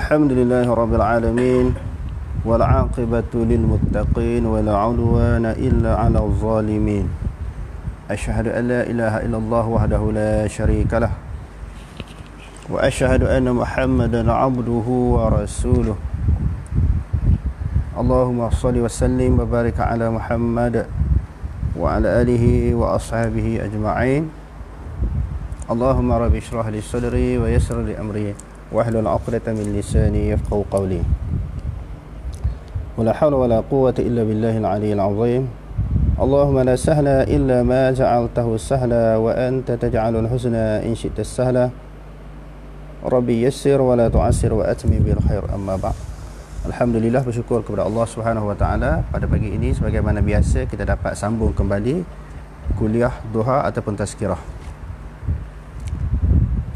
Alhamdulillahi Rabbil Alamin, wal aqibatu lil muttaqin, wala udwana illa 'alal zalimin. Asyhadu an la ilaha illallah wahdahu la syarikalah, wa asyhadu anna Muhammadan 'abduhu wa rasuluh. Allahumma shalli wa sallim wa barik ala Muhammad wa ala alihi wa ashabihi ajma'in. Allahumma rabbi shrah li sadri wa yassir li amri wahlul 'uqdatam min lisani yafqahu qawli. Wala hawla wala quwwata illa billahil 'aliyyil 'azim. Allahumma la sahla illa ma ja'altahu sahla wa anta taj'alul huzna in syi'ta sahla. Rabbi yassir wa la tu'assir wa atmi bil khair, amma ba'd. Alhamdulillah, bersyukur kepada Allah Subhanahu wa taala, pada pagi ini sebagaimana biasa kita dapat sambung kembali kuliah duha ataupun tazkirah.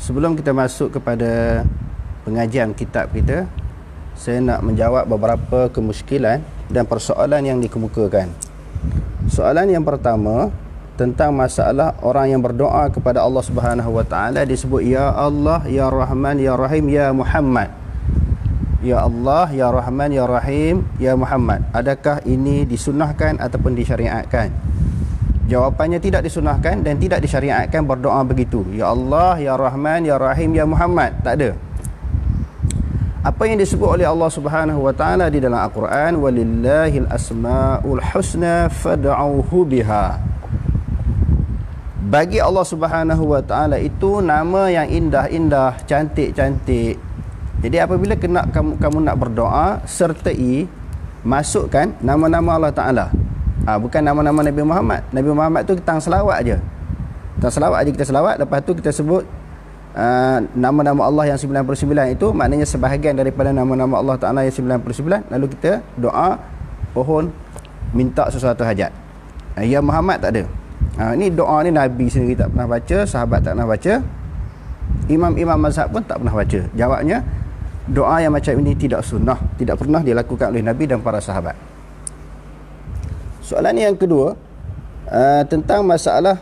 Sebelum kita masuk kepada pengajian kitab kita, saya nak menjawab beberapa kemusykilan dan persoalan yang dikemukakan. Soalan yang pertama tentang masalah orang yang berdoa kepada Allah Subhanahu wa taala disebut ya Allah, ya Rahman, ya Rahim, ya Muhammad. Ya Allah, ya Rahman, ya Rahim, ya Muhammad. Adakah ini disunahkan ataupun disyariatkan? Jawapannya tidak disunahkan dan tidak disyariatkan berdoa begitu. Ya Allah, ya Rahman, ya Rahim, ya Muhammad. Tak ada. Apa yang disebut oleh Allah Subhanahu wa taala di dalam Al-Quran, walillahil asmaul husna fad'uhu biha. Bagi Allah Subhanahu wa taala itu nama yang indah-indah, cantik-cantik. Jadi apabila kamu nak berdoa, sertai masukkan nama-nama Allah Taala. Bukan nama-nama Nabi Muhammad. Nabi Muhammad tu tang selawat aja. Tang selawat aja kita selawat, lepas tu kita sebut nama-nama Allah yang 99 itu, maknanya sebahagian daripada nama-nama Allah Taala yang 99, lalu kita doa, pohon, minta sesuatu hajat. Ya Muhammad tak ada. Ini doa ni Nabi sendiri tak pernah baca, sahabat tak pernah baca, imam-imam mazhab pun tak pernah baca. Jawabnya, doa yang macam ini tidak sunnah, tidak pernah dilakukan oleh Nabi dan para sahabat. Soalan yang kedua, tentang masalah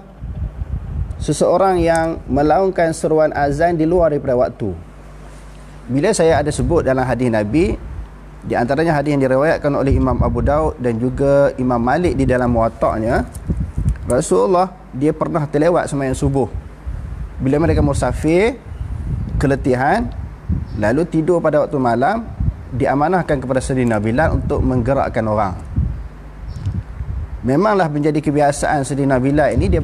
seseorang yang melaungkan seruan azan di luar daripada waktu. Bila saya ada sebut dalam hadis Nabi, di antaranya hadis yang diriwayatkan oleh Imam Abu Daud dan juga Imam Malik di dalam Muwatta'nya, Rasulullah dia pernah terlewat sembahyang subuh. Bila mereka musafir, keletihan, lalu tidur pada waktu malam, diamanahkan kepada Sayyidina Bilal untuk menggerakkan orang. Memanglah menjadi kebiasaan Sayyidina Bilal ini, dia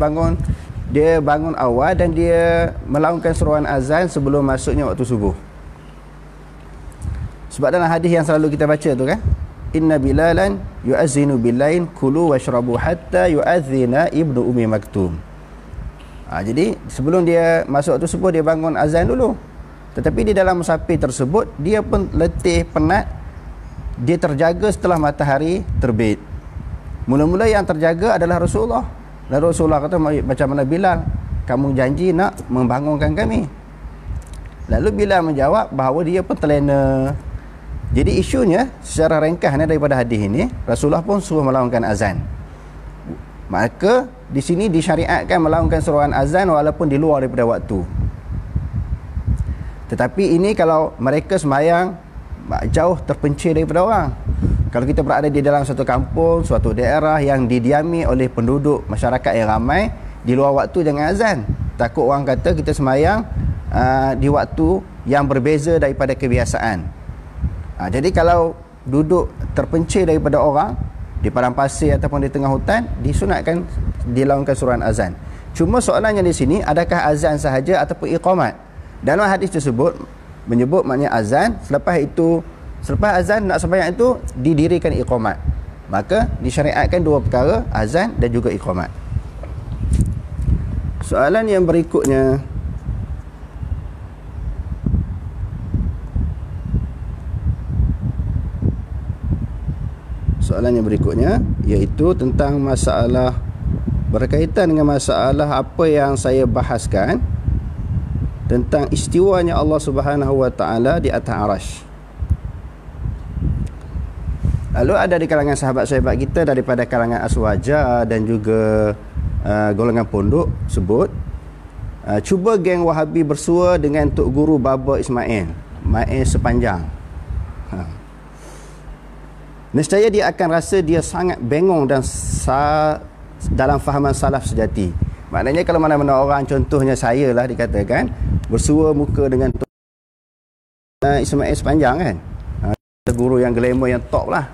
bangun awal dan dia melaungkan seruan azan sebelum masuknya waktu subuh. Sebab dalam hadis yang selalu kita baca tu kan, inna bilalan yu'azzinu billain kulu washrabu hatta yu'azzina ibnu Ummi Maktum. Jadi sebelum dia masuk waktu subuh, dia bangun azan dulu. Tetapi di dalam musafir tersebut, dia pun letih, penat. Dia terjaga setelah matahari terbit. Mula-mula yang terjaga adalah Rasulullah. Dan Rasulullah kata, macam mana Bilal, kamu janji nak membangunkan kami? Lalu Bilal menjawab bahawa dia pun terlena. Jadi isunya secara ringkasnya daripada hadis ini, Rasulullah pun suruh melaungkan azan. Maka di sini disyariatkan melaungkan seruan azan walaupun di luar daripada waktu. Tetapi ini kalau mereka sembahyang jauh terpencil daripada orang. Kalau kita berada di dalam suatu kampung, suatu daerah yang didiami oleh penduduk masyarakat yang ramai, di luar waktu jangan azan. Takut orang kata kita sembahyang di waktu yang berbeza daripada kebiasaan. Jadi kalau duduk terpencil daripada orang, di padang pasir ataupun di tengah hutan, disunatkan dilaungkan seruan azan. Cuma soalannya di sini, adakah azan sahaja ataupun iqamat? Dalam hadis tersebut menyebut maknanya azan, selepas azan nak sembahyang itu didirikan iqamat. Maka disyariatkan dua perkara, azan dan juga iqamat. Soalan yang berikutnya, iaitu tentang masalah berkaitan dengan masalah apa yang saya bahaskan tentang istiwanya Allah Subhanahu wa taala di atas arasy. Lalu ada di kalangan sahabat-sahabat kita daripada kalangan Aswaja dan juga golongan pondok sebut, cuba geng Wahabi bersua dengan Tok Guru Baba Ismail, main sepanjang. Nescaya dia akan rasa dia sangat bengong dan dalam fahaman salaf sejati. Maknanya kalau mana-mana orang, contohnya saya lah dikatakan, bersua muka dengan Ismail sepanjang kan, guru yang glamour, yang top lah,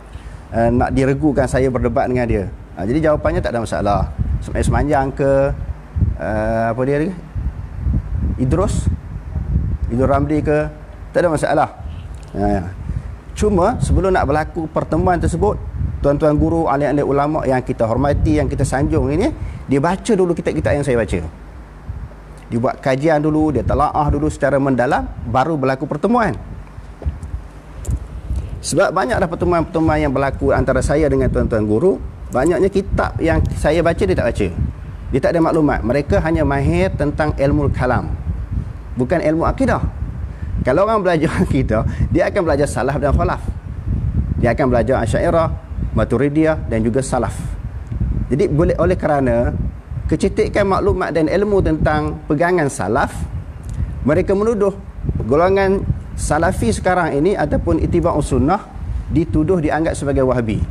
nak diregukan saya berdebat dengan dia. Jadi jawapannya tak ada masalah. Ismail sepanjang ke apa dia Idrus Ramli ke, tak ada masalah. Cuma sebelum nak berlaku pertemuan tersebut, tuan-tuan guru, alim-alim ulama yang kita hormati, yang kita sanjung ini, dia baca dulu kitab-kitab yang saya baca. Dia buat kajian dulu, dia telaah dulu secara mendalam, baru berlaku pertemuan. Sebab banyaklah pertemuan-pertemuan yang berlaku antara saya dengan tuan-tuan guru, banyaknya kitab yang saya baca dia tak baca. Dia tak ada maklumat. Mereka hanya mahir tentang ilmu kalam, bukan ilmu akidah. Kalau orang belajar akidah, dia akan belajar salaf dan khalaf. Dia akan belajar Asy'ariyah, Maturidiyah dan juga salaf. Jadi oleh kerana kecetikan maklumat dan ilmu tentang pegangan salaf, mereka menuduh golongan salafi sekarang ini ataupun ittiba'us sunnah dituduh dianggap sebagai wahabi.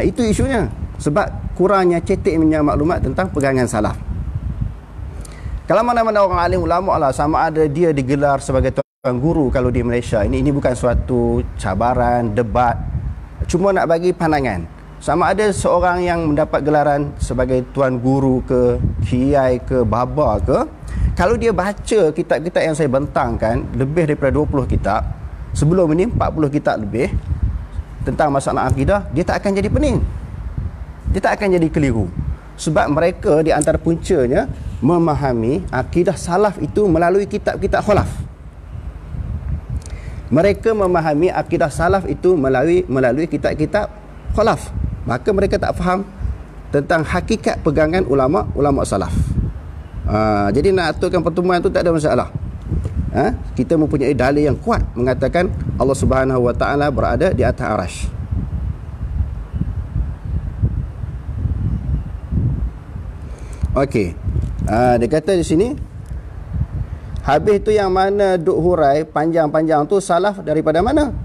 Itu isunya, sebab kurangnya ceteknya maklumat tentang pegangan salaf. Kalau mana-mana orang alim ulama lah, sama ada dia digelar sebagai tuan guru kalau di Malaysia ini bukan suatu cabaran, debat, cuma nak bagi pandangan. Sama ada seorang yang mendapat gelaran sebagai tuan guru ke, kiai ke, baba ke, kalau dia baca kitab-kitab yang saya bentangkan, lebih daripada 20 kitab, sebelum ini 40 kitab lebih tentang masalah akidah, dia tak akan jadi pening, dia tak akan jadi keliru. Sebab mereka di antara puncanya memahami akidah salaf itu melalui kitab-kitab khalaf. Mereka memahami akidah salaf itu melalui kitab-kitab khalaf. Maka mereka tak faham tentang hakikat pegangan ulama salaf. Jadi nak aturkan pertemuan itu tak ada masalah. Kita mempunyai dalil yang kuat mengatakan Allah Subhanahu Wa Taala berada di atas arasy. Okey. Dia kata di sini, habis tu yang mana duk hurai panjang-panjang tu salaf daripada mana?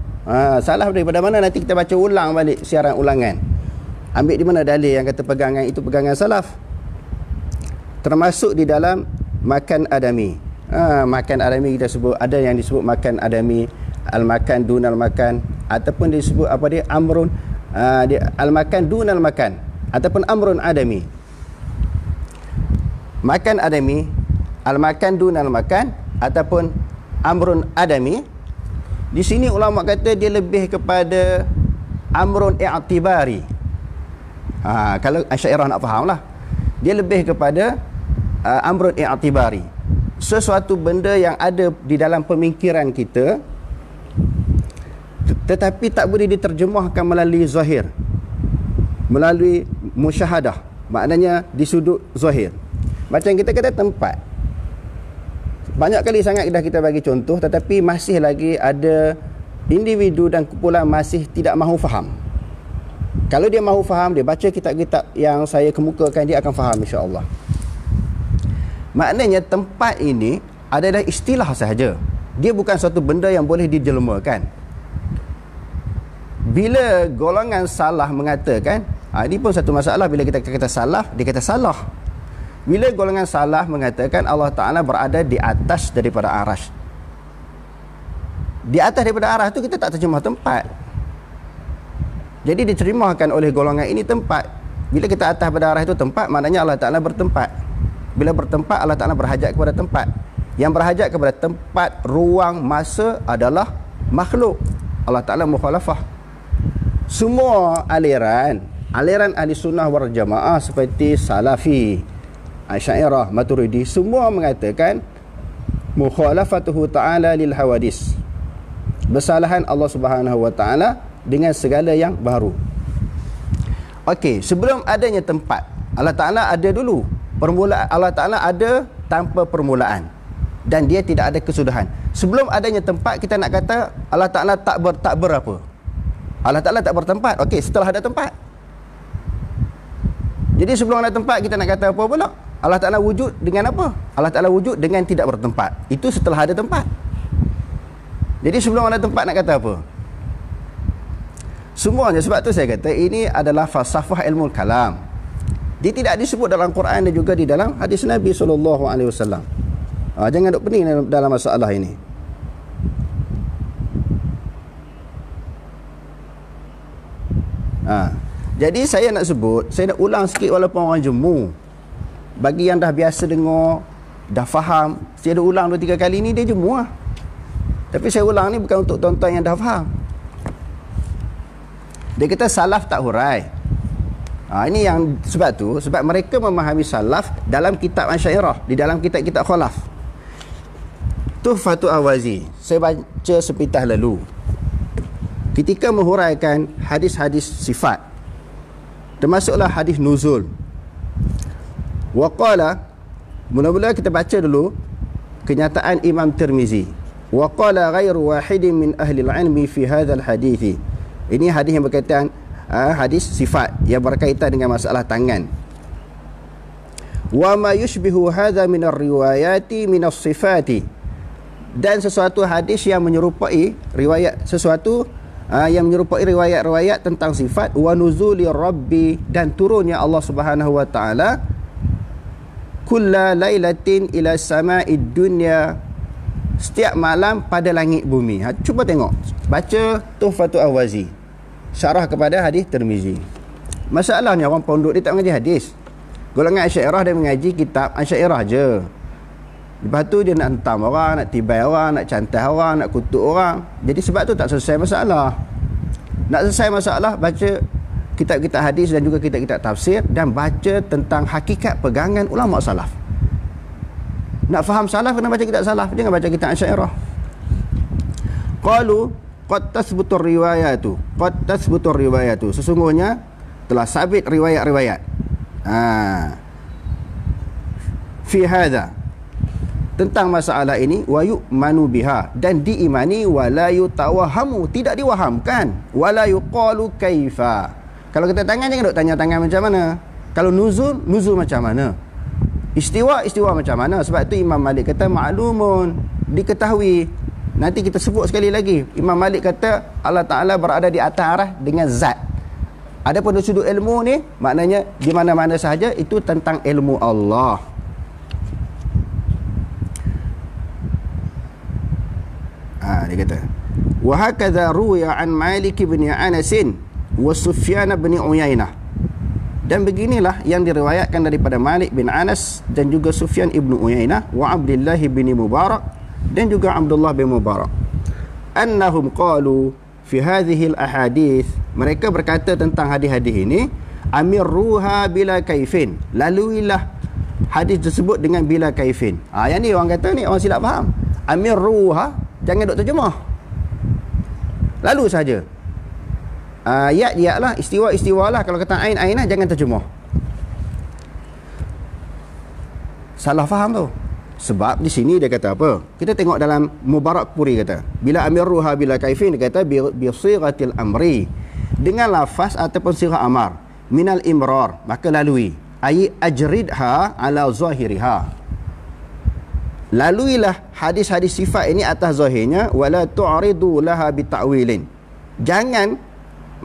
Salaf daripada mana? Nanti kita baca ulang balik siaran ulangan. Ambil di mana dalil yang kata pegangan itu pegangan salaf? Termasuk di dalam makan adami. Makan adami kita sebut, ada yang disebut makan adami, al-makan dunal makan, ataupun disebut apa dia, amrun, al-makan dunal makan, ataupun amrun adami. Makan adami, al-makan dunal makan, ataupun amrun adami. Di sini ulama kata dia lebih kepada amrun i'tibari. Kalau Asy'ariyah nak faham lah, dia lebih kepada amrun i'tibari, sesuatu benda yang ada di dalam pemikiran kita tetapi tak boleh diterjemahkan melalui zahir, melalui musyahadah, maknanya di sudut zahir. Macam kita kata tempat, banyak kali sangat dah kita bagi contoh, tetapi masih lagi ada individu dan kumpulan masih tidak mahu faham. Kalau dia mahu faham, dia baca kitab-kitab yang saya kemukakan, dia akan faham insya-Allah. Maknanya tempat ini adalah istilah sahaja. Dia bukan suatu benda yang boleh dijelmakan. Bila golongan salah mengatakan, ini pun satu masalah, bila kita kata salaf, dia kata salah. Bila golongan salah mengatakan Allah Ta'ala berada di atas daripada arasy. Di atas daripada arasy tu kita tak terjemah tempat. Jadi diterjemahkan oleh golongan ini tempat. Bila kita atas pada arasy itu tempat, maknanya Allah Ta'ala bertempat. Bila bertempat, Allah Ta'ala berhajat kepada tempat. Yang berhajat kepada tempat, ruang, masa adalah makhluk. Allah Ta'ala mukhalafah. Semua aliran ahli sunnah wal jamaah seperti Salafi, Asy'ariyah, Maturidi, semua mengatakan mukhalafatuhu ta'ala lil hawadis, bersalahan Allah Subhanahu wa ta'ala dengan segala yang baru. Okey, sebelum adanya tempat, Allah Ta'ala ada dulu. Permulaan Allah Ta'ala ada tanpa permulaan, dan dia tidak ada kesudahan. Sebelum adanya tempat, kita nak kata Allah Ta'ala tak berapa. Allah Ta'ala tak bertempat. Okey, setelah ada tempat. Jadi sebelum ada tempat, kita nak kata apa pula? Allah Ta'ala wujud dengan apa? Allah Ta'ala wujud dengan tidak bertempat. Itu setelah ada tempat. Jadi sebelum ada tempat nak kata apa? Semuanya. Sebab tu saya kata ini adalah falsafah ilmu kalam. Dia tidak disebut dalam Quran dan juga di dalam hadis Nabi SAW. Jangan duk pening dalam masalah ini. Jadi saya nak sebut, saya nak ulang sikit walaupun orang jemu. Bagi yang dah biasa dengar, dah faham, saya dah ulang 2-3 kali ni, dia jemu lah. Tapi saya ulang ni bukan untuk tuan-tuan yang dah faham. Dia kata salaf tak hurai. Ini yang sebab tu, sebab mereka memahami salaf dalam kitab Asyairah, di dalam kitab-kitab khalaf. Tuhfatul Awazi, saya baca sepitah lalu. Ketika menghuraikan hadis-hadis sifat, termasuklah hadis nuzul. Waqala, mula-mula kita baca dulu kenyataan Imam Tirmizi. Waqala ghairu wahidin min ahli al-ilmi fi hadzal hadithi. Ini hadis yang berkaitan hadis sifat yang berkaitan dengan masalah tangan. Wa ma yushbihu hadza min ar-riwayati min as-sifati. Dan sesuatu hadis yang menyerupai riwayat sesuatu yang menyerupai riwayat-riwayat tentang sifat wa nuzuli rabbi, dan turunnya Allah Subhanahu wa taala kulla lailatin ila sama'id dunya, setiap malam pada langit bumi. Cuba tengok, baca Tuhfatul Awazi, syarah kepada hadis Tirmizi. Masalahnya orang pondok dia tak mengaji hadis. Golongan Asy'ariyah dia mengaji kitab Asy'ariyah je. Lepas tu dia nak hentam orang, nak tibai orang, nak cantai orang, nak kutuk orang. Jadi sebab tu tak selesai masalah. Nak selesai masalah, baca kitab-kitab hadis dan juga kitab-kitab tafsir, dan baca tentang hakikat pegangan ulama salaf. Nak faham salaf kena baca kitab salaf, jangan baca kitab Asy'ariyah. Qalu qad tathbutur riwayatu, qad tathbutur riwayatu, sesungguhnya telah sabit riwayat-riwayat fi hadza, tentang masalah ini, wa yu'manu biha, dan diimani, wa la yutawahamu, tidak diwahamkan, wa la yuqalu kaifa. Kalau kita tangan, jangan duk tanya tangan macam mana. Kalau nuzul, nuzul macam mana. Istiwa, istiwa macam mana. Sebab tu Imam Malik kata ma'lumun, diketahui. Nanti kita sebut sekali lagi. Imam Malik kata Allah Ta'ala berada di atas arah dengan zat. Adapun dari sudut ilmu ni, maknanya di mana-mana sahaja, itu tentang ilmu Allah. Dia kata wa hakadha ruwiya an Malik bin Anas wa Sufyan bin Uyainah, dan beginilah yang diriwayatkan daripada Malik bin Anas dan juga Sufyan ibn Uyainah wa Abdullah bin Mubarak dan juga Abdullah bin Mubarak, annahum qalu fi hadhihi al-ahadith, mereka berkata tentang hadis-hadis ini, amirruha bila kaifin, laluilah hadis tersebut dengan bila kaifin. Yang ni orang kata ni orang silap faham. Amirruha, jangan duk terjemah, lalu saja. Ayat lah, istiwa lah. Kalau kata ain lah, jangan terjemah. Salah faham tu. Sebab di sini dia kata apa? Kita tengok dalam Mubarak Puri kata, bila amirruha bila kaifin, dia kata bi siratil amri, dengan lafaz ataupun sirah amar, minal imrar, maka lalui, ay ajridha ala zahiriha, laluilah hadis-hadis sifat ini atas zahirnya, wala tu'ridu laha bita'wilin, jangan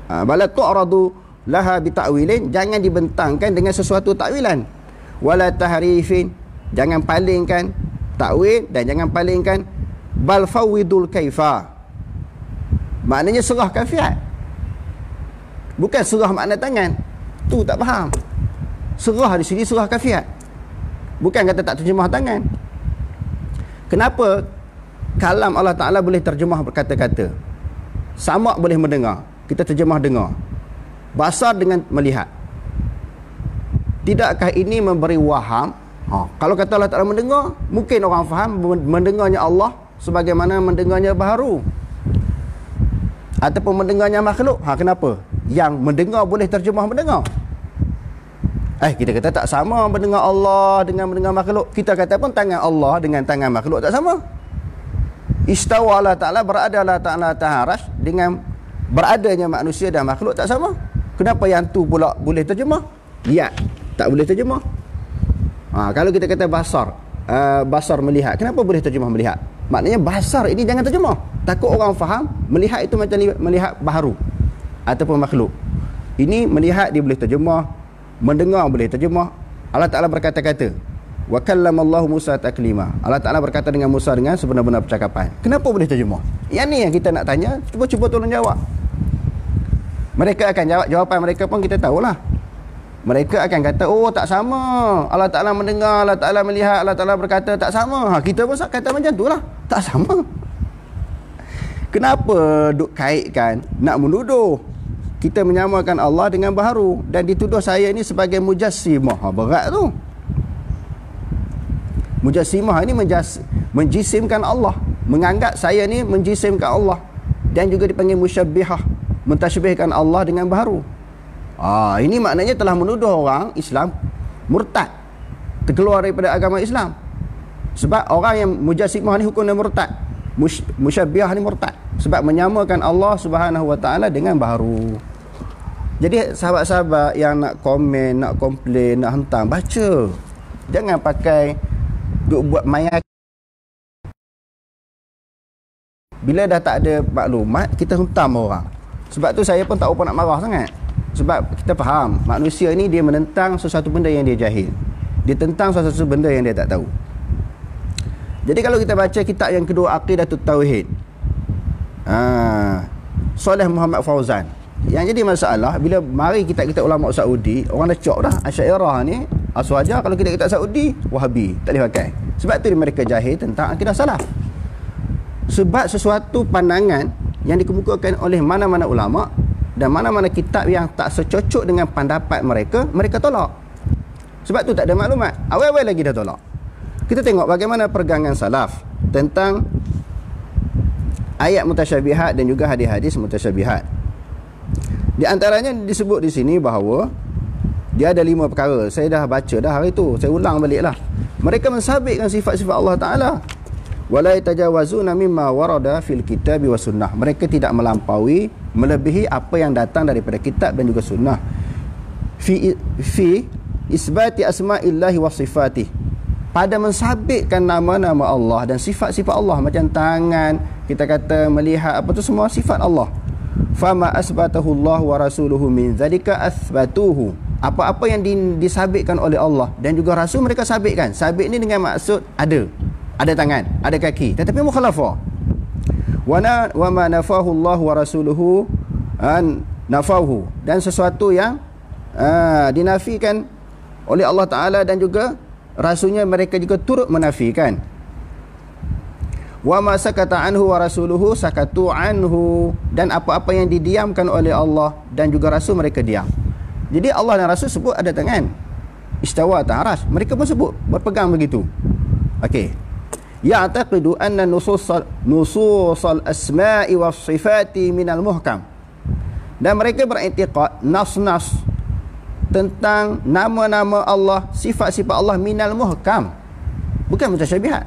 wala tu'radu laha bita'wilin, jangan dibentangkan dengan sesuatu takwilan, wala tahrifin, jangan palingkan takwil, dan jangan palingkan bal fawidul kaifa, maknanya serah kafiat, bukan serah makna tangan. Tu tak faham. Serah di sini serah kafiat, bukan kata tak terjemah tangan. Kenapa kalam Allah Ta'ala boleh terjemah berkata-kata, samak boleh mendengar, kita terjemah dengar, basar dengan melihat? Tidakkah ini memberi waham? Kalau kata Allah Ta'ala mendengar, mungkin orang faham mendengarnya Allah sebagaimana mendengarnya baharu, ataupun mendengarnya makhluk. Kenapa yang mendengar boleh terjemah mendengar? Kita kata tak sama mendengar Allah dengan mendengar makhluk. Kita kata pun tangan Allah dengan tangan makhluk tak sama. Istawa Allah Ta'ala, berada Allah Ta'ala atas dengan beradanya manusia dan makhluk tak sama. Kenapa yang tu pula boleh terjemah, ya tak boleh terjemah? Kalau kita kata basar, basar melihat, kenapa boleh terjemah melihat? Maknanya basar ini jangan terjemah, takut orang faham melihat itu macam melihat baharu, ataupun makhluk. Ini melihat dia boleh terjemah, mendengar boleh terjemah. Allah Ta'ala berkata-kata, wa kallamallahu Musa taklima. Allah Ta'ala berkata dengan Musa dengan sebenar-benar percakapan. Kenapa boleh terjemah? Yang ni yang kita nak tanya, cuba tolong jawab. Mereka akan jawab, jawapan mereka pun kita tahulah. Mereka akan kata, oh tak sama, Allah Ta'ala mendengar, Allah Ta'ala melihat, Allah Ta'ala berkata tak sama. Kita pun kata macam tu lah, tak sama. Kenapa duk kaitkan, nak menuduh kita menyamakan Allah dengan baharu, dan dituduh saya ni sebagai mujassimah? Berat tu. Mujassimah ini menjisimkan Allah, menganggap saya ni menjisimkan Allah, dan juga dipanggil musyabbihah, mentasybihkan Allah dengan baharu. Ini maknanya telah menuduh orang Islam murtad, terkeluar daripada agama Islam. Sebab orang yang mujassimah ni hukum dia murtad, musyabbihah ni murtad, sebab menyamakan Allah Subhanahu wa taala dengan baharu. Jadi sahabat-sahabat yang nak komen, nak komplain, nak hentam, baca. Jangan pakai duk buat maya. Bila dah tak ada maklumat, kita hentam orang. Sebab tu saya pun tak apa nak marah sangat. Sebab kita faham, manusia ni dia menentang sesuatu benda yang dia jahil. Dia tentang sesuatu benda yang dia tak tahu. Jadi kalau kita baca kitab yang kedua, Aqidatut Tauhid, Soleh Muhammad Fauzan, yang jadi masalah bila mari kitab-kitab ulama Saudi, orang dah cok dah Asy'ariyah ni aswaja, kalau kitab-kitab Saudi Wahabi, tak boleh pakai. Sebab tu mereka jahil tentang akidah salaf. Sebab sesuatu pandangan yang dikemukakan oleh mana-mana ulama dan mana-mana kitab yang tak secocok dengan pendapat mereka, mereka tolak. Sebab tu tak ada maklumat. Awal-awal lagi dah tolak. Kita tengok bagaimana pergangan salaf tentang ayat mutasyabihat dan juga hadis-hadis mutasyabihat. Di antaranya disebut di sini bahawa dia ada 5 perkara. Saya dah baca dah hari tu, saya ulang baliklah. Mereka mensabitkan sifat-sifat Allah Ta'ala. Wala yatajawazuna mimma warada fil kitabi was sunnah. Mereka tidak melampaui, melebihi apa yang datang daripada kitab dan juga sunnah. Fi isbati asma'illahi wa sifatih. Pada mensabitkan nama-nama Allah dan sifat-sifat Allah, macam tangan, kita kata melihat, apa tu semua sifat Allah. Fama asbatahu Allah wa rasuluhu min dzalika athbatuhu. Apa-apa yang disabitkan oleh Allah dan juga Rasul, mereka sabitkan. Sabit ni dengan maksud ada tangan, ada kaki, tetapi mukhalafah. Wa ma nafahu Allah wa rasuluhu an nafahu, dan sesuatu yang dinafikan oleh Allah Ta'ala dan juga Rasulnya, mereka juga turut menafikan. Wa ma sakata anhu wa rasuluhu sakatu anhu, dan apa-apa yang didiamkan oleh Allah dan juga Rasul, mereka diam. Jadi Allah dan Rasul sebut ada tangan, istawa atas, mereka pun sebut berpegang begitu. Okey. Ya'taqidu anna nususal asma'i was sifati minal muhkam, dan mereka beriktikad nas-nas tentang nama-nama Allah, sifat-sifat Allah minal muhkam, bukan mutasyabihat.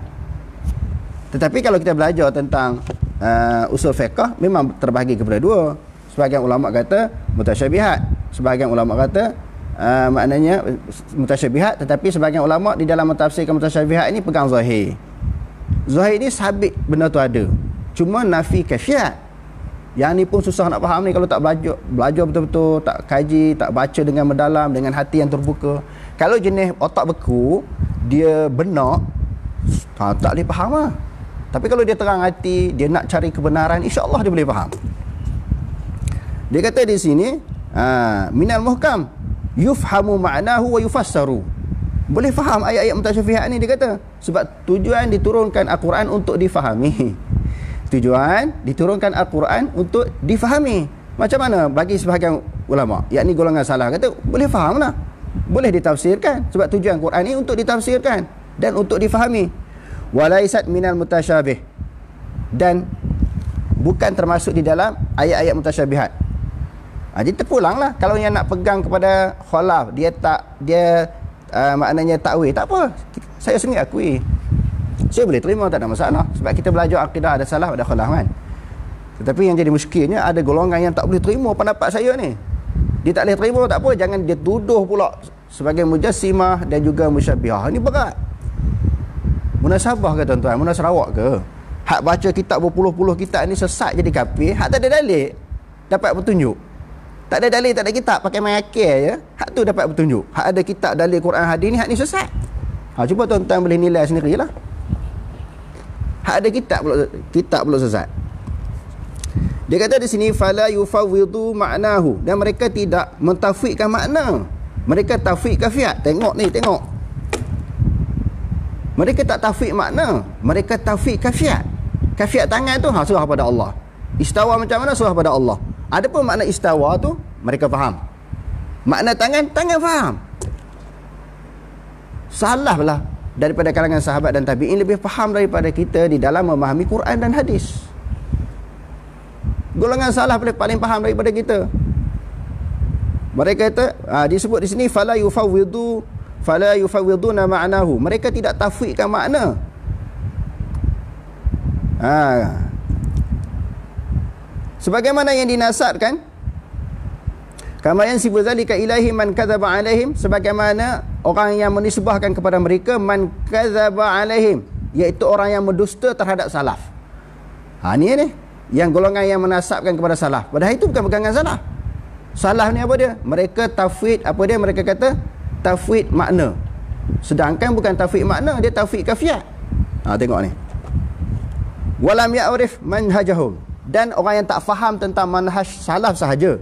Tetapi kalau kita belajar tentang usul fiqh, memang terbahagi kepada dua. Sebahagian ulama kata mutasyabihat, sebahagian ulama kata maknanya mutasyabihat, tetapi sebahagian ulama di dalam mentafsirkan mutasyabihat ini pegang zahir. Zahir ni sabit benda tu ada, cuma nafi kaifiat. Yang ni pun susah nak faham ni kalau tak belajar betul-betul, tak kaji, tak baca dengan mendalam, dengan hati yang terbuka. Kalau jenis otak beku, dia benak, tak boleh faham lah. Tapi kalau dia terang hati, dia nak cari kebenaran, insya-Allah dia boleh faham. Dia kata di sini, minal muhkam yufhamu ma'nahu wa yufassaru. Boleh faham ayat-ayat mutasyabihat ni, dia kata. Sebab tujuan diturunkan Al-Quran untuk difahami. Tujuan diturunkan Al-Quran untuk difahami. Macam mana bagi sebahagian ulama, yakni golongan salah, kata boleh faham lah, boleh ditafsirkan. Sebab tujuan Quran ni untuk ditafsirkan dan untuk difahami. Walaisat minal mutasyabih, dan bukan termasuk di dalam ayat-ayat mutasyabihat. Jadi terpulanglah kalau yang nak pegang kepada khalaf, dia maknanya takwil, tak apa, saya sendiri akui, saya boleh terima, tak ada masalah. Sebab kita belajar akidah ada salah, ada khalaf kan. Tetapi yang jadi muskilnya, ada golongan yang tak boleh terima pendapat saya ni. Dia tak boleh terima, tak apa, jangan dia tuduh pula sebagai mujassimah dan juga musyabbihah. Ini berat. Munasabah ke tuan-tuan, munasarawak ke? Hak baca kitab berpuluh-puluh kitab ni sesat jadi kafir, hak tak ada dalil dapat petunjuk. Tak ada dalil, tak ada kitab, pakai main akal je, hak tu dapat petunjuk. Hak ada kitab, dalil Quran hadis ni, hak ni sesat. Cuba tuan-tuan boleh nilai sendirilah. Hak ada kitab pula sesat. Dia kata di sini fala yufawwidu ma'nahu, dan mereka tidak mentafwidkan makna. Mereka tafwid kafiat. Tengok ni, tengok. Mereka tak tafwid makna, mereka tafwid kafiat. Kafiat tangan tu serah pada Allah. Istawa macam mana, serah pada Allah. Adapun makna istawa tu mereka faham. Makna tangan faham. Salah lah daripada kalangan sahabat dan tabi'in lebih faham daripada kita di dalam memahami Quran dan hadis. Golongan salah paling faham daripada kita. Mereka kata, disebut di sini fala yufawwiduna ma'nahu. Mereka tidak tafwidkan makna. Sebagaimana yang dinasabkan, kama yansibu zalika ilaihi man kadzaba alaihim, sebagaimana orang yang menisbahkan kepada mereka man kadzaba alaihim, iaitu orang yang mendusta terhadap salaf. Ni yang golongan yang menasabkan kepada salaf. Padahal itu bukan pegangan salaf. Salaf ni apa dia? Mereka tafwid, apa dia? Mereka kata tafwid makna. Sedangkan bukan tafwid makna, dia tafwid kafiat. Tengok ni. Walam ya'rif manhajahum, dan orang yang tak faham tentang manhaj salaf sahaja,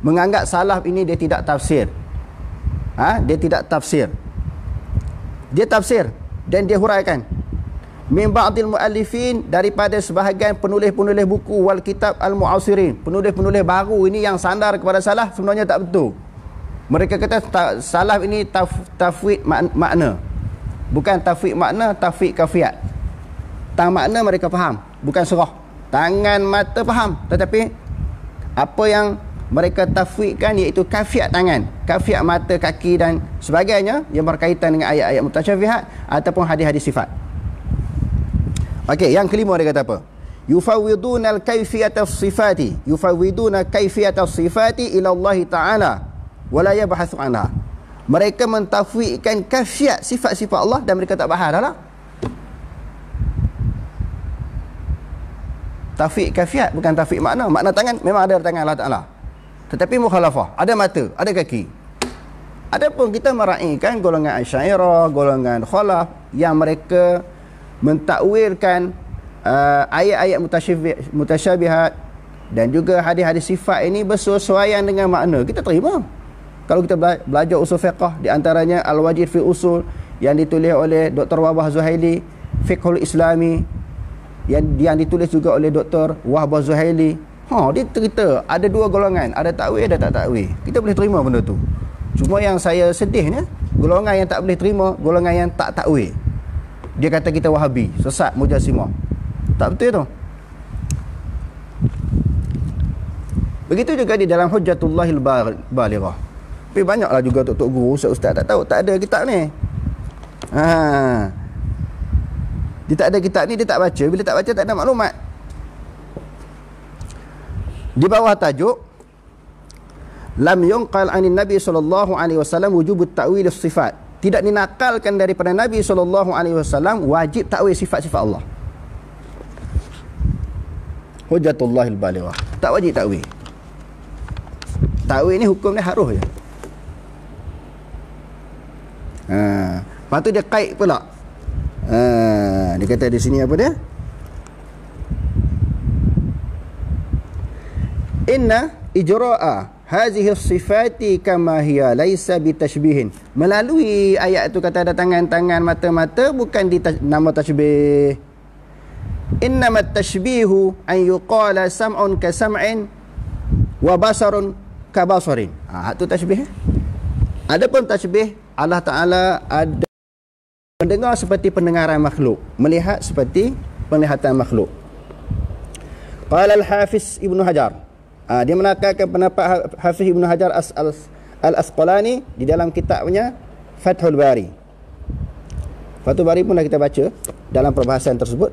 menganggap salaf ini dia tidak tafsir. Dia tidak tafsir. Dia tafsir dan dia huraikan. Min ba'dil muallifin, daripada sebahagian penulis-penulis buku wal kitab al-mu'asirin, penulis-penulis baru ini yang sandar kepada salaf, sebenarnya tak betul. Mereka kata salaf ini tafwid makna. Bukan tafwid makna, tafwid kafiat. Tang makna mereka faham, bukan serah. Tangan mata faham, tetapi apa yang mereka tafwidkan iaitu kafiat tangan, kafiat mata, kaki dan sebagainya yang berkaitan dengan ayat-ayat mutasyabihat ataupun hadis-hadis sifat. Okey, yang kelima dia kata apa? Yufawwiduna al-kaifiyata as-sifati, yufawwiduna kaifiyata as-sifati ila Allah Ta'ala wa la yabhathu anha. Mereka mentafwidkan kafiat sifat-sifat Allah dan mereka tak bahas dah lah. Tafwid kafiat bukan tafwid makna. Makna tangan memang ada tangan Allah Ta'ala, tetapi mukhalafah, ada mata, ada kaki. Adapun kita meraihkan golongan Asy'ariyah, golongan Khalaf yang mereka mentakwilkan ayat-ayat mutasyabihat dan juga hadis-hadis sifat ini bersesuaian dengan makna. Kita terima. Kalau kita belajar usul fiqh, di antaranya Al-Wajid fi Usul yang ditulis oleh Dr. Wahbah Zuhaili, Fiqhul Islami yang ditulis juga oleh Dr. Wahbah Zuhaili. Dia cerita ada dua golongan, ada takwil, ada tak takwil. Kita boleh terima benda tu. Cuma yang saya sedihnya, golongan yang tak boleh terima, golongan yang tak takwil. Dia kata kita Wahabi, sesat, Mujassimah. Tak betul tu. Begitu juga di dalam Hujjatullahil Balighah. Tapi banyaklah juga tok guru, ustaz tak tahu, tak ada kitab ni. Dia tak ada kitab ni, dia tak baca. Bila tak baca, tak ada maklumat. Di bawah tajuk lam yunqal anin Nabi sallallahu alaihi wasallam wujubut ta'wil as-sifat. Tidak dinakalkan daripada Nabi sallallahu alaihi wasallam wajib takwil sifat-sifat Allah. Hujjatullahil Balighah. Tak wajib takwil. Takwil ni hukum dia harus je. Lepas tu dia kait pula. Dia kata di sini apa dia? Inna ijra'a hazihi sifati kama hiya laisa bitashbihin. Melalui ayat itu kata ada tangan-tangan, mata-mata, bukan nama tashbih. Innamat tashbihu an yuqala sam'un ka sam'in wa basarun ka basarin. Itu tashbih. Adapun tashbih, Allah Ta'ala ada mendengar seperti pendengaran makhluk, melihat seperti penglihatan makhluk. Qala al-Hafiz Ibnu Hajar, dia menakalkan pendapat Hafiz Ibnu Hajar Al-Asqalani di dalam kitabnya Fathul Bari. Fathul Bari pun dah kita baca dalam perbahasan tersebut.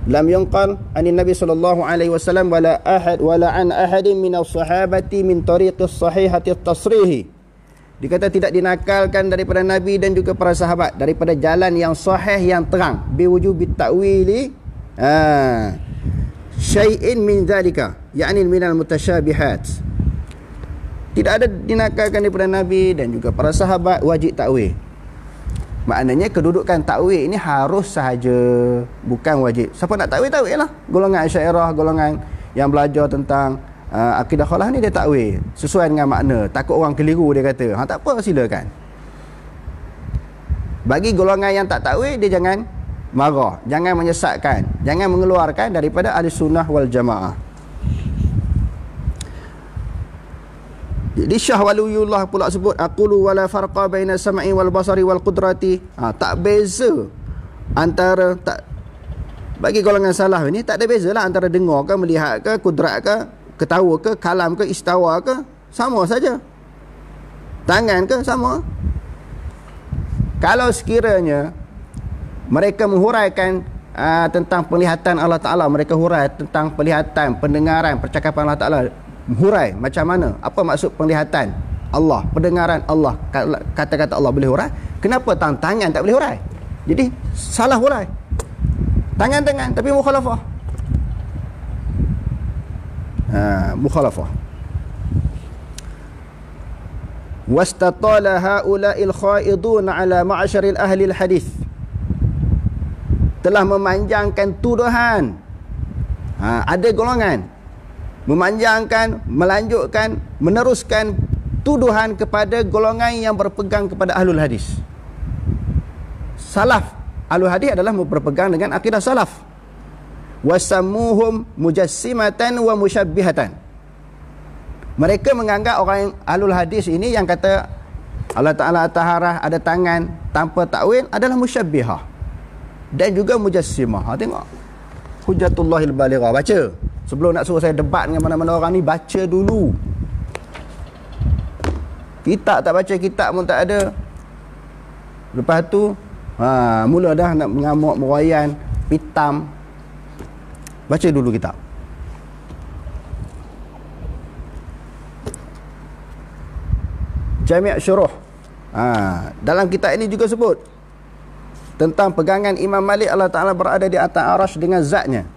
Lam yunqal anin Nabi sallallahu alaihi wasallam wala an ahadin min as-sahabati min tariqis sahihati at-tasrih. Dikata tidak dinakalkan daripada Nabi dan juga para sahabat daripada jalan yang sahih yang terang biwujubit ta'wili syai'in min zalika, yakni minal mutasyabihat, Tidak ada dinakalkan daripada Nabi dan juga para sahabat wajib takwil. Maknanya kedudukan takwil ini harus sahaja, bukan wajib. Siapa nak takwil, takwil lah. Golongan Asy'ariyah, golongan yang belajar tentang akidah khalah ni dia takwil sesuai dengan makna. Takut orang keliru dia kata. Tak apa, silakan. Bagi golongan yang tak takwil, dia jangan marah, jangan menyesatkan, jangan mengeluarkan daripada ahli sunnah wal jamaah. Jadi Syah Waliullah pula sebut aqulu wala farqa baina sam'i wal basari wal qudrati. Tak beza antara, tak, bagi golongan salaf ini tak ada beza lah antara dengar ke, melihat ke, kudrat ke, ketawa ke, kalam ke, istawa ke, sama saja. Tangan ke, sama. Kalau sekiranya mereka menghuraikan tentang penglihatan Allah Ta'ala, mereka hurai tentang penglihatan, pendengaran, percakapan Allah Ta'ala, hurai macam mana, apa maksud penglihatan Allah, pendengaran Allah, kata-kata Allah boleh hurai, kenapa tangan tak boleh hurai? Jadi salah hurai tangan-tangan, tapi mukhalafah. Mukhalafah. Wastatala haula'il khaidun ala ma'syaril ahli al-hadis, telah memanjangkan tuduhan. Ada golongan memanjangkan, melanjutkan, meneruskan tuduhan kepada golongan yang berpegang kepada ahlul hadis. Salaf, ahlul hadis adalah berpegang dengan akidah salaf. Wasammuhum mujassimatan wa musyabbihatan. Mereka menganggap orang yang ahlul hadis ini yang kata Allah Ta'ala taharah, ada tangan tanpa takwil, adalah musyabbihah dan juga mujassimah. Tengok Hujjatullahil Balighah, baca. Sebelum nak suruh saya debat dengan mana-mana orang ni, baca dulu. Kitab tak baca, kitab pun tak ada. Lepas tu mula dah nak mengamuk, meroyan, pitam. Baca dulu kitab. Jami' Syuruh. Dalam kitab ini juga sebut tentang pegangan Imam Malik, Allah Ta'ala berada di atas arasy dengan zatnya.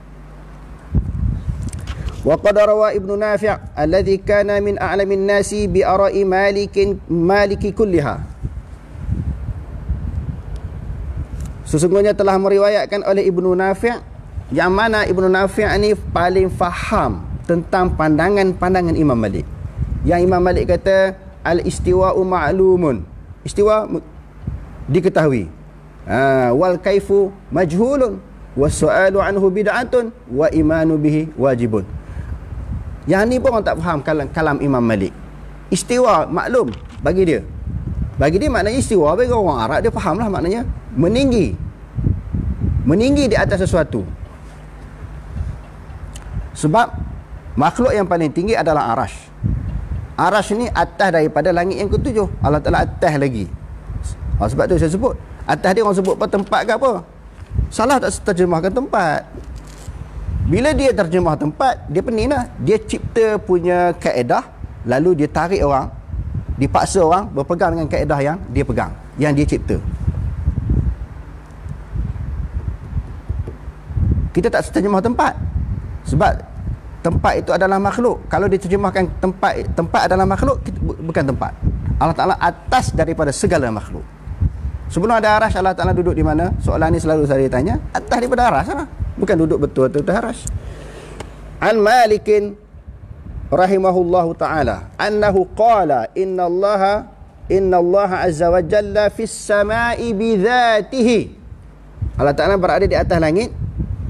Wa qad rawa Ibnu Nafi' alladhi kana min a'lamin nasi bi ara'i maliki kulliha. Sesungguhnya telah meriwayatkan oleh Ibnu Nafi', yang mana Ibnu Nafi' ni paling faham tentang pandangan-pandangan Imam Malik. Yang Imam Malik kata al-istiwa'u ma'lumun, istiwa diketahui, wal kaifu majhulun, was-su'alu anhu bid'atun, wa imanu bihi wajibun. Yang ni pun orang tak faham kalam Imam Malik. Istiwa maklum bagi dia. Bagi dia maknanya istiwa, bagi orang Arab dia faham lah maknanya meninggi. Meninggi di atas sesuatu. Sebab makhluk yang paling tinggi adalah arasy. Arasy ni atas daripada langit yang ketujuh. Allah Ta'ala atas lagi. Sebab tu saya sebut atas dia orang sebut apa, tempat ke apa. Salah tak terjemahkan tempat. Bila dia terjemah tempat, dia pening lah. Dia cipta punya kaedah, lalu dia tarik orang, dipaksa orang berpegang dengan kaedah yang dia pegang, yang dia cipta. Kita tak terjemah tempat, sebab tempat itu adalah makhluk. Kalau diterjemahkan tempat adalah makhluk, bukan tempat. Allah Ta'ala atas daripada segala makhluk. Sebelum ada arasy, Allah Ta'ala duduk di mana? Soalan ni selalu saya tanya. Atas daripada arasy lah, bukan duduk betul atas arasy. An Malikin rahimahullahu ta'ala annahu qala inna Allah azza wa jalla fis sama'i bidzatihi. Allah Ta'ala berada di atas langit.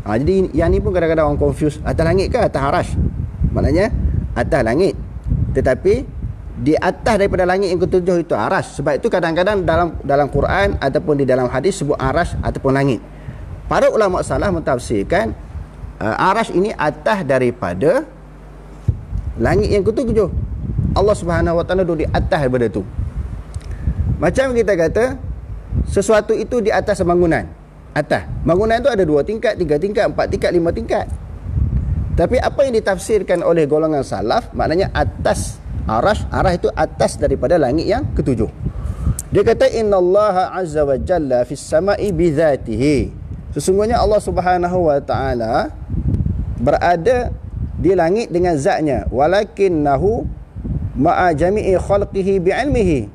Jadi yang ni pun kadang-kadang orang confuse, atas langit ke atas arasy? Maknanya atas langit, tetapi di atas daripada langit yang ketujuh itu arasy. Sebab itu kadang-kadang dalam Quran ataupun di dalam hadis sebut arasy ataupun langit. Para ulama salaf mentafsirkan arasy ini atas daripada langit yang ketujuh. Allah Subhanahu wa taala duduk di atas daripada itu. Macam kita kata sesuatu itu di atas bangunan. Atas bangunan itu ada 2 tingkat, 3 tingkat, 4 tingkat, 5 tingkat. Tapi apa yang ditafsirkan oleh golongan salaf, maknanya atas arasy itu atas daripada langit yang ketujuh. Dia kata innallaha azza wa jalla fis sama'i bidzatihi. Sesungguhnya Allah Subhanahu wa taala berada di langit dengan zatnya. Walakinnahu ma'a jami'i khalqihi bi'ilmihi,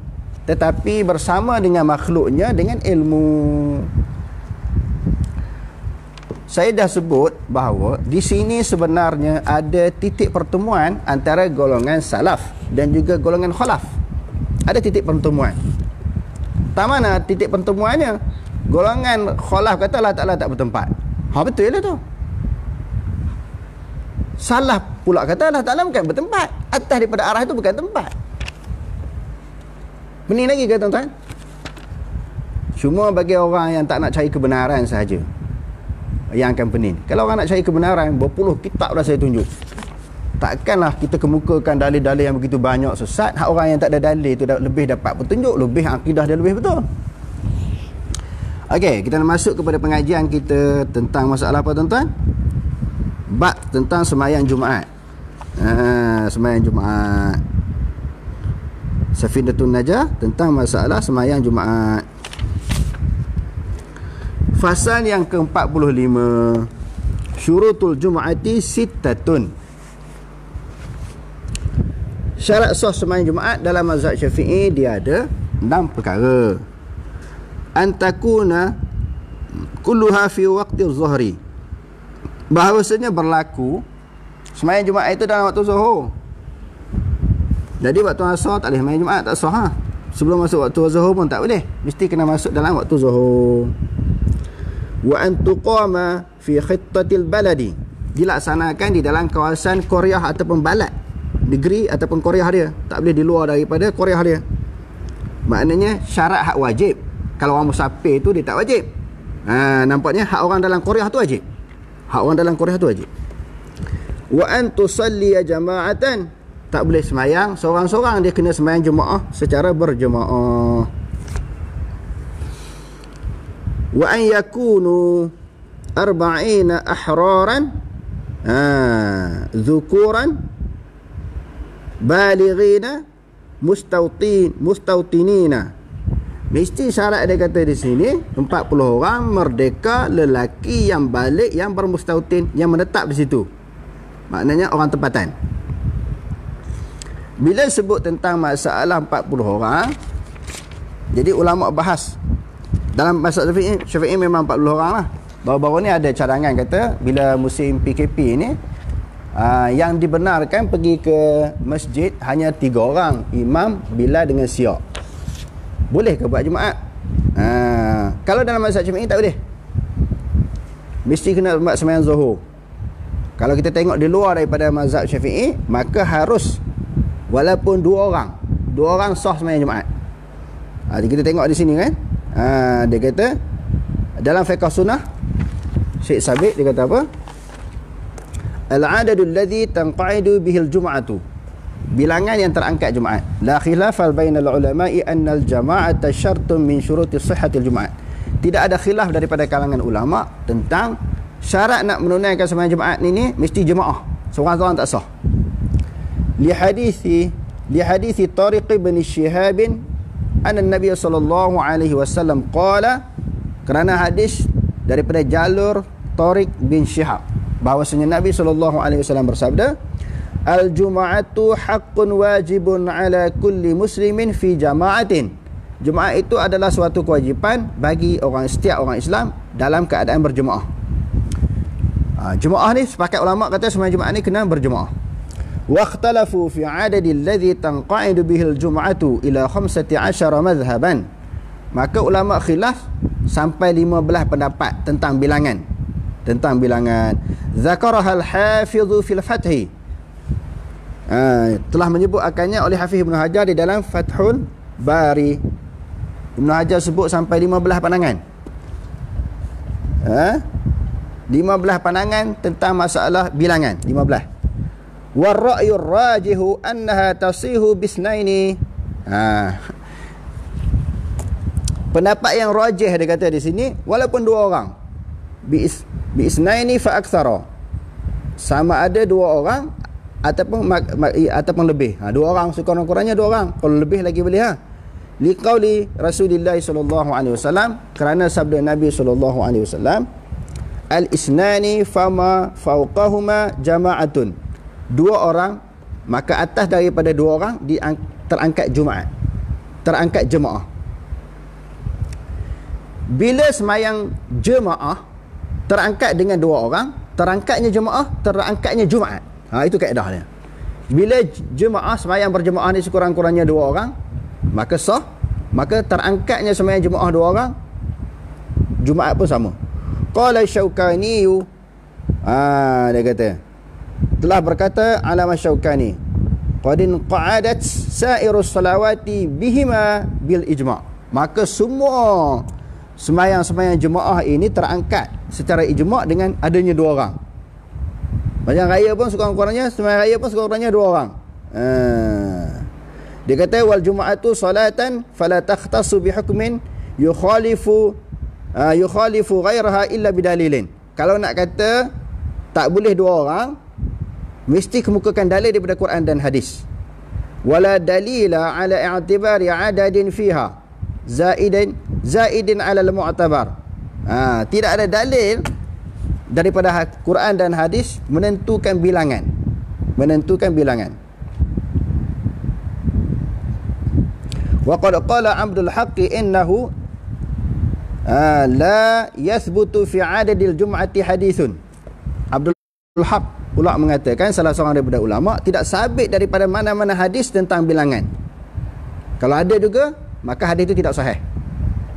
tetapi bersama dengan makhluknya dengan ilmu. Saya dah sebut bahawa di sini sebenarnya ada titik pertemuan antara golongan salaf dan juga golongan khalaf. Ada titik pertemuan. Tak mana titik pertemuannya? Golongan khalaf kata Allah Ta'ala tak bertempat. Betul lah tu. Salaf pula kata Allah Ta'ala bukan bertempat. Atas daripada arah itu bukan tempat. Benih lagi ke tuan-tuan? Cuma bagi orang yang tak nak cari kebenaran sahaja yang akan pening. Kalau orang nak cari kebenaran, berpuluh kitab dah saya tunjuk. Takkanlah kita kemukakan dalil-dalil yang begitu banyak sesat, hak orang yang tak ada dalil tu lebih dapat petunjuk, lebih akidah dia lebih betul. Okey, kita nak masuk kepada pengajian kita tentang masalah apa tuan-tuan? Bab tentang sembahyang Jumaat. Sembahyang Jumaat. Safinatun Najah tentang masalah sembahyang Jumaat. Fasal yang ke-45, syurutul Jum'ati sittatun. Syarat sah sembahyang Jumaat dalam mazhab Syafi'i dia ada 6 perkara. Antakuna kulluha fi waqti zuhri, bahawasanya berlaku sembahyang Jumaat itu dalam waktu zuhur. Jadi waktu asar tak boleh sembahyang Jumaat, tak sah. Sebelum masuk waktu zuhur pun tak boleh, mesti kena masuk dalam waktu zuhur. Wa an tuqama fi khittatil baladi, dilaksanakan di dalam kawasan qaryah ataupun balad, negeri ataupun qaryah dia, tak boleh di luar daripada qaryah dia. Maknanya syarat hak wajib. Kalau orang musafir tu dia tak wajib. Nampaknya hak orang dalam qaryah tu wajib. Hak orang dalam qaryah tu wajib. Wa an tusalli jama'atan, tak boleh sembahyang seorang-seorang, dia kena sembahyang jemaah secara berjemaah. Wa an yakunu 40 ahraran dhukuran balighina mustautinina. Mesti syarat dia kata di sini 40 orang merdeka lelaki yang balik yang bermustautin, yang menetap di situ. Maknanya orang tempatan. Bila sebut tentang masalah 40 orang, jadi ulama bahas dalam mazhab Syafi'i memang 40 orang lah. Baru-baru ni ada cadangan kata bila musim PKP ni, yang dibenarkan pergi ke masjid hanya 3 orang, imam, bilal dengan syiah. Boleh ke buat Jumaat? Kalau dalam mazhab Syafi'i tak boleh, mesti kena buat sembahyang zuhur. Kalau kita tengok di luar daripada mazhab Syafi'i, maka harus walaupun 2 orang sah sembahyang Jumaat. Jadi kita tengok di sini kan, dia kata dalam fiqh sunnah, Syekh Sabit dia kata apa? Al-adadul ladzi tanqa'idu bihil jum'atu, bilangan yang terangkat Jumaat. La khilafal bainal ulama'i annal jama'ata syartun min syuruti sihhatil Jumaat. Tidak ada khilaf daripada kalangan ulama tentang syarat nak menunaikan sembahyang Jumaat ni mesti jemaah, seorang-seorang tak sah. Li hadithi Tariq bin Shihab anna Nabi sallallahu alaihi wasallam qala, kerana hadis daripada jalur Tariq bin Shihab bahwasanya Nabi sallallahu alaihi wasallam bersabda, al-jum'atu haqqun wajibun ala kulli muslimin fi jama'atin. Jumaat itu adalah suatu kewajipan bagi setiap orang Islam dalam keadaan berjemaah. Jemaah ni sepakat ulama kata sembahyang Jumaat ni kena berjemaah. Wakhtalafu fi adadi alladhi tanqa'idu bihil jum'atu ila 15 madhhaban. Maka ulama khilaf sampai 15 pendapat tentang bilangan. Zakaraha al-hafidhu fil fathi, telah menyebut akannya oleh Hafiz Ibn Hajar di dalam Fathul Bari. Ibn Hajar sebut sampai 15 pandangan. 15 pandangan tentang masalah bilangan, 15. War-ra'yur rajihu annaha tasihu bisnaini. Pendapat yang rajih dia kata di sini, walaupun 2 orang, biisnaini fa aktsara, sama ada 2 orang ataupun lebih. 2 orang, sekurang-kurangnya 2 orang, kalau lebih lagi boleh. Liqauli Rasulullah sallallahu alaihi wasallam, kerana sabda Nabi sallallahu alaihi wasallam, al-isnani fama fawqahuma jama'atun. 2 orang maka atas daripada 2 orang terangkat Jumaat, terangkat jemaah. Bila semayang jemaah terangkat dengan 2 orang, terangkatnya jemaah, terangkatnya Jumaat. Itu kaedahnya. Bila jemaah semayang berjemaah ni sekurang-kurangnya 2 orang, maka sah. Maka terangkatnya semayang jemaah 2 orang, Jumaat pun sama. Qala Syaukani, dia kata, telah berkata Alama Syaukani, qadin qa'adat sairus salawati bihima bil ijma'. Maka semua semayang-semayang jemaah ini terangkat secara ijma' dengan adanya 2 orang. Semayang raya pun sekurang-kurangnya, semayang raya pun sekurang-kurangnya 2 orang. Dia kata wal jum'atu salatan fala takhtassu bi hukmin yukhalifu ghairaha illa bidalilin. Kalau nak kata tak boleh 2 orang, mesti kemukakan dalil daripada Quran dan hadis. Wala dalila ala i'tibari adadin fiha zaidin ala al-mu'tabar. Tidak ada dalil daripada Quran dan hadis menentukan bilangan. Wa qad qala Abdul Haqq innahu la yathbutu fi adadil jum'ati hadithun. Abdul Haq pula mengatakan, salah seorang daripada ulama, tidak sabit daripada mana-mana hadis tentang bilangan. Kalau ada juga, maka hadis itu tidak sahih.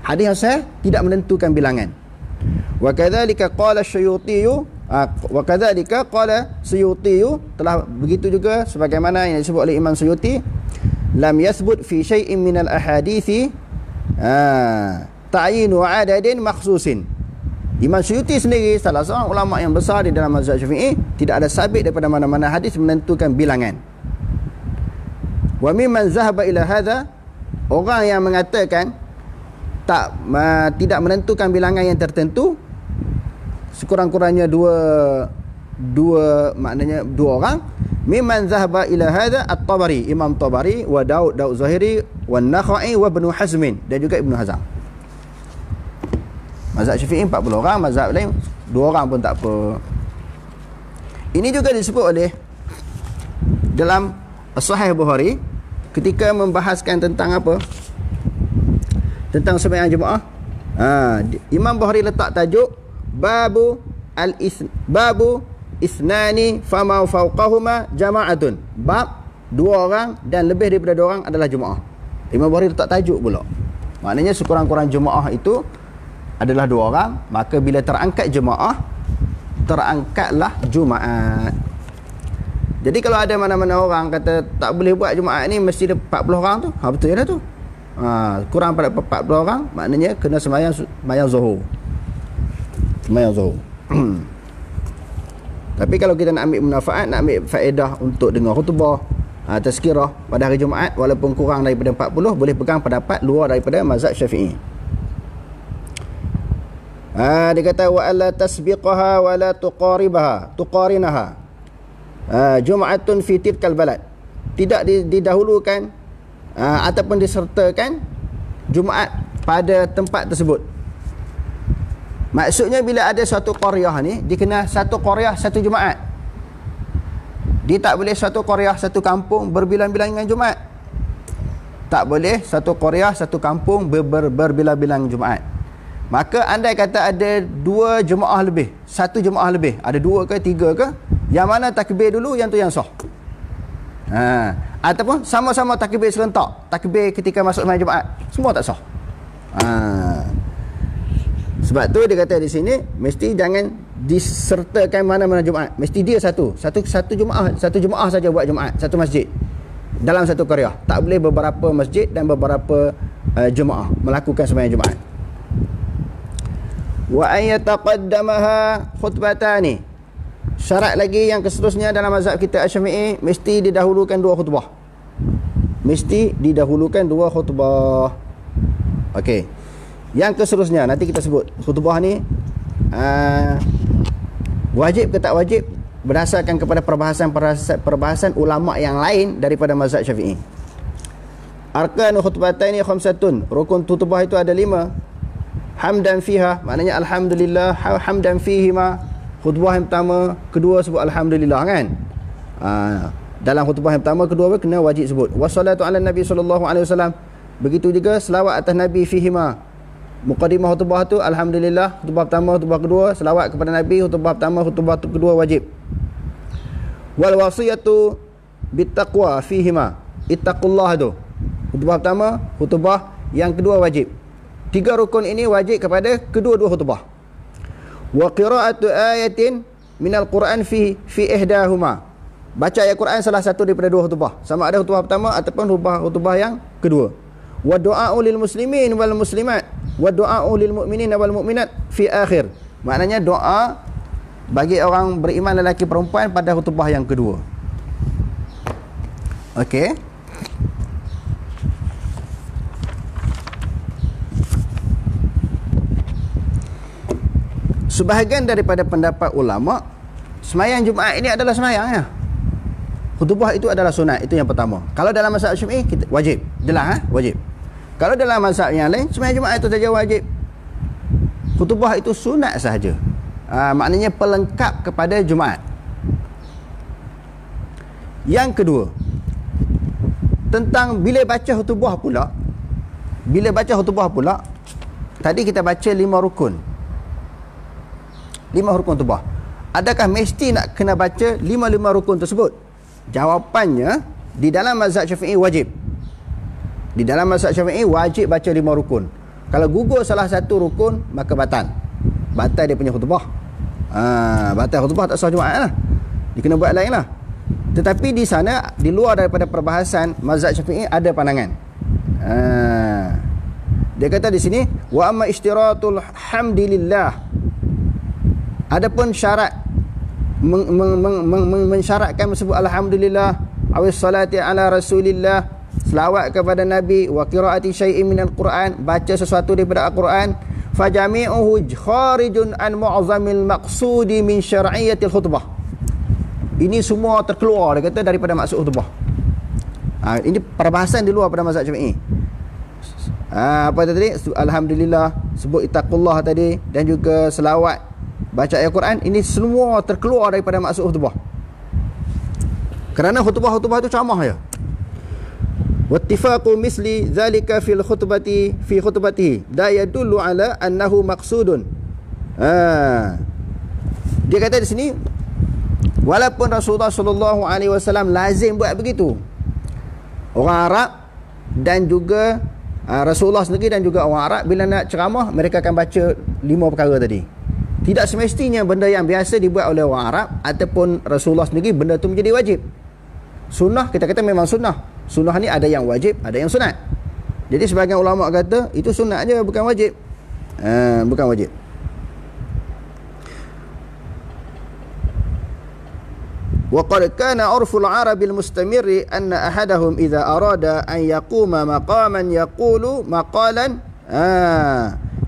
Hadis yang sahih tidak menentukan bilangan. Wa kadzalika qala Suyuti, telah begitu juga sebagaimana yang disebut oleh Imam Suyuti, lam yathbut fi syai'in minal ahadithi ta'yinu adadin makhsusin. Imam Suyuti sendiri, salah seorang ulama yang besar di dalam mazhab Syafi'i, tidak ada sabit daripada mana-mana hadis menentukan bilangan. Wa mimman zahaba ila hadha, orang yang mengatakan tidak menentukan bilangan yang tertentu, sekurang-kurangnya maknanya 2 orang. Mimman zahaba ila hadha at-Tabari, Imam Tabari, wa Daud Zahiri, wa Nakhai, wa Ibnu Hazmin, dan juga Ibnu Hazm. Mazhab Syafi'i 40 orang, mazhab lain 2 orang pun tak apa. Ini juga disebut oleh dalam Sahih Bukhari ketika membahaskan tentang apa? Tentang sembahyang jemaah. Imam Bukhari letak tajuk babu isnani fama fawqahuma jama'atun. Bab 2 orang dan lebih daripada 2 orang adalah jemaah. Imam Bukhari letak tajuk pula. Maknanya sekurang-kurang jemaah itu adalah 2 orang, maka bila terangkat jemaah, terangkatlah Jumaat. Jadi kalau ada mana-mana orang kata tak boleh buat Jumaat ni, mesti ada 40 orang tu, betul je dah tu. Kurang pada 40 orang, maknanya kena sembahyang Zuhur. Sembahyang Zuhur. Tapi kalau kita nak ambil manfaat, nak ambil faedah untuk dengar khutbah, tazkirah pada hari Jumaat, walaupun kurang daripada 40, boleh pegang pendapat luar daripada mazhab Syafi'i. Dia kata wa alla tasbiqaha wa la tuqarinaha Jum'atun fi tilkal balad. Tidak didahulukan ataupun disertakan Jumaat pada tempat tersebut. Maksudnya bila ada satu qaryah ni, dia kena satu qaryah satu Jumaat. Dia tak boleh satu qaryah satu kampung berbilang-bilang dengan Jumaat. Tak boleh satu qaryah satu kampung berbilang-bilang Jumaat. Maka andai kata ada 2 jemaah lebih, 1 jemaah lebih, ada 2 ke 3 ke, yang mana takbir dulu, yang tu yang sah. Ataupun sama-sama takbir serentak, takbir ketika masuk sembahyang Jumaat, semua tak sah. Sebab tu dia kata di sini mesti jangan disertakan mana-mana Jumaat, mesti dia satu jemaah saja buat Jumaat, satu masjid dalam satu qaryah. Tak boleh beberapa masjid dan beberapa jemaah melakukan sembahyang Jumaat. Wa ayataqaddamaha khutbatani. Syarat lagi yang seterusnya dalam mazhab kita Asy-Syafi'i, mesti didahulukan 2 khutbah. Mesti didahulukan 2 khutbah. Okey. Yang seterusnya nanti kita sebut khutbah ni wajib ke tak wajib berdasarkan kepada perbahasan ulama yang lain daripada mazhab Syafi'i. Arkanu khutbataini khamsatun. Rukun khutbah itu ada 5. Hamdan fiha, maknanya alhamdulillah, hamdan fihima. Khutbah yang pertama, kedua sebut alhamdulillah kan. Dalam khutbah yang pertama, kedua kena wajib sebut. Wassalatu ala Nabi sallallahu alaihi wasallam. Begitu juga selawat atas Nabi fihima. Muqaddimah khutbah tu alhamdulillah, khutbah pertama, khutbah kedua, selawat kepada Nabi, khutbah pertama, khutbah kedua wajib. Wal wasiyatu bittaqwa fihima. Ittaqullah tu. Khutbah pertama, khutbah yang kedua wajib. 3 rukun ini wajib kepada kedua-dua khutbah. Wa qira'atu ayatin minal Quran fi ihdahuma. Baca ayat Quran salah satu daripada 2 khutbah, sama ada khutbah pertama ataupun khutbah yang kedua. Wa du'a'u lil muslimin wal muslimat wa du'a'u lil mu'minin wal mu'minat fi akhir. Maknanya doa bagi orang beriman lelaki perempuan pada khutbah yang kedua. Okey. Sebahagian daripada pendapat ulama, sembahyang Jumaat ini adalah sembahyang ya. Khutbah itu adalah sunat, itu yang pertama. Kalau dalam mazhab Syafi'i kita wajib. Jelas wajib. Kalau dalam mazhab yang lain, sembahyang Jumaat itu saja wajib. Khutbah itu sunat sahaja. Maknanya pelengkap kepada Jumaat. Yang kedua, tentang bila baca khutbah pula. Bila baca khutbah pula, tadi kita baca 5 rukun. 5 rukun khutbah. Adakah mesti nak kena baca 5 rukun tersebut? Jawapannya, di dalam mazhab Syafi'i wajib. Di dalam mazhab Syafi'i wajib baca 5 rukun. Kalau gugur salah satu rukun, maka batal. Batal dia punya khutbah. Batal khutbah, tak sah Jumaat lah. Dia kena buat lain lah. Tetapi di sana, di luar daripada perbahasan, mazhab Syafi'i ada pandangan. Dia kata di sini, wa amma ishtiratul hamdilillah. Adapun syarat mensyaratkan sebut alhamdulillah, awis salati ala rasulillah, selawat kepada Nabi, wa qiraati syai'in minal Quran, baca sesuatu daripada Al-Quran, fajami'uhu kharijun an mu'azamil maqsudi min syar'iyyatil khutbah. Ini semua terkeluar, dia kata, daripada maksud khutbah. Ini perbahasan di luar pada mazhab Syafi'i. Apa tadi? Alhamdulillah, sebut ittaqullah tadi, dan juga selawat, baca ayat Quran, ini semua terkeluar daripada maksud khutbah. Kerana khutbah itu ceramah ya. Wattifaqu misli zalika fil khutbati fi khutbatihi da yadullu ala annahu maqsudun. Dia kata di sini, walaupun Rasulullah sallallahu alaihi wasallam lazim buat begitu, orang Arab dan juga Rasulullah sendiri dan juga orang Arab bila nak ceramah, mereka akan baca 5 perkara tadi. Tidak semestinya benda yang biasa dibuat oleh orang Arab ataupun Rasulullah sendiri, benda itu menjadi wajib. Sunnah, kita kata memang sunnah. Sunnah ni ada yang wajib, ada yang sunat. Jadi sebagian ulama kata itu sunat je, bukan wajib. Bukan wajib. Wa qad kana 'urful 'arabil mustamirri anna ahadahum idza arada an yaquma maqaman yaqulu maqalan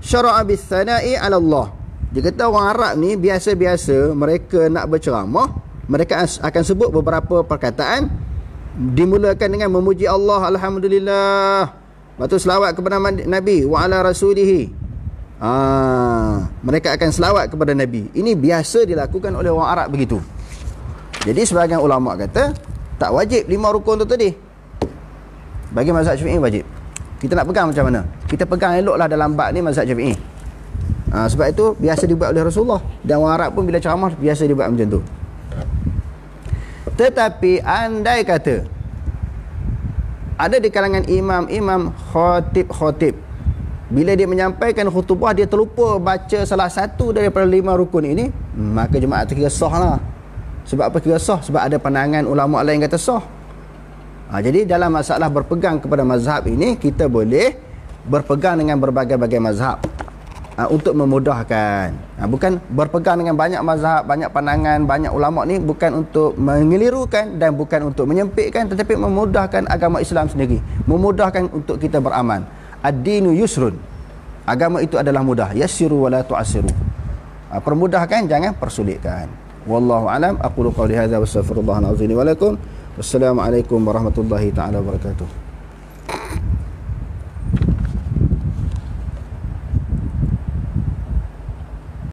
syara'a bis thana'i 'ala Allah. Dia kata orang Arab ni biasa-biasa mereka nak berceramah, mereka akan sebut beberapa perkataan, dimulakan dengan memuji Allah, alhamdulillah, lepas tu selawat kepada Nabi wa ala rasulihi. Mereka akan selawat kepada Nabi. Ini biasa dilakukan oleh orang Arab begitu. Jadi sebahagian ulama kata tak wajib 5 rukun tu tadi. Bagi mazhab Syafi'i wajib. Kita nak pegang macam mana? Kita pegang eloklah dalam bab ni mazhab Syafi'i. Sebab itu biasa dibuat oleh Rasulullah, dan orang Arab pun bila ceramah biasa dibuat macam tu. Tetapi andai kata ada di kalangan imam-imam khatib, bila dia menyampaikan khutbah dia terlupa baca salah satu daripada 5 rukun ini, maka jemaah tu kira sah lah. Sebab apa kira sah? Sebab ada pandangan ulama lain kata sah. Jadi dalam masalah berpegang kepada mazhab ini, kita boleh berpegang dengan berbagai-bagai mazhab untuk memudahkan. Bukan berpegang dengan banyak mazhab, banyak pandangan, banyak ulama ni bukan untuk mengelirukan dan bukan untuk menyempitkan, tetapi memudahkan agama Islam sendiri, memudahkan untuk kita beramal. Ad-dinu yusrun. Agama itu adalah mudah. Yassiru wa la tu'assiru. Permudahkan, jangan persulitkan. Wallahu alam. Aqulu qawli hadza wa astaghfirullahal azim wa lakum. Wassalamualaikum warahmatullahi taala wabarakatuh.